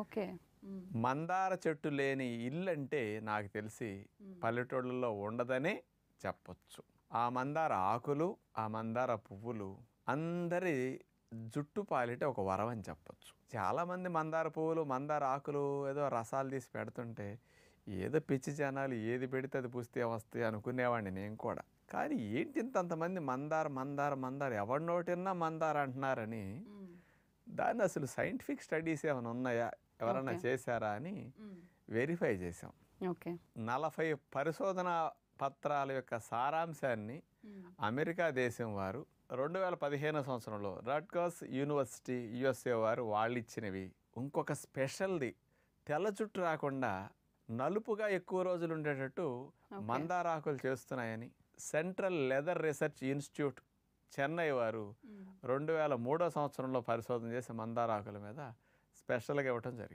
Okay. మందార చెట్టు లేని ఇల్లు అంటే నాకు తెలిసి పల్లెటూళ్ళలో ఉండదనే చెప్పొచ్చు. ఆ మందార ఆకులు, ఆ మందార పువ్వులు అందరి జుట్టు పాలిట ఒక వరం అని చెప్పొచ్చు. చాలామంది మందార పువ్వులు, మందార ఆకులు ఏదో రసాలు తీసి పెడుతుంటే ఏదో పిచ్చి జనాలు ఏది పెడితే అది పూస్తే వస్తాయి అనుకునేవాడిని నేను కూడా. కానీ ఏంటి ఇంతంతమంది మందార మందార మందార ఎవరి నోటిన్నా మందార అంటున్నారని దాన్ని అసలు సైంటిఫిక్ స్టడీస్ ఏమైనా ఉన్నాయా, ఎవరైనా చేశారా అని వెరిఫై చేశాం. ఓకే. 40 పరిశోధన పత్రాల యొక్క సారాంశాన్ని అమెరికా దేశం వారు 2015 సంవత్సరంలో రట్గర్స్ యూనివర్సిటీ యుఎస్ఏ వారు వాళ్ళు ఇచ్చినవి. ఇంకొక స్పెషల్ది తెల్ల జుట్టు రాకుండా నలుపుగా ఎక్కువ రోజులు ఉండేటట్టు మందారాకులు చేస్తున్నాయని central leather research institute Chennai వారు 2003 సంవత్సరంలో పరిశోధన చేసి మందారాకుల మీద స్పెషల్గా ఇవ్వటం జరిగింది.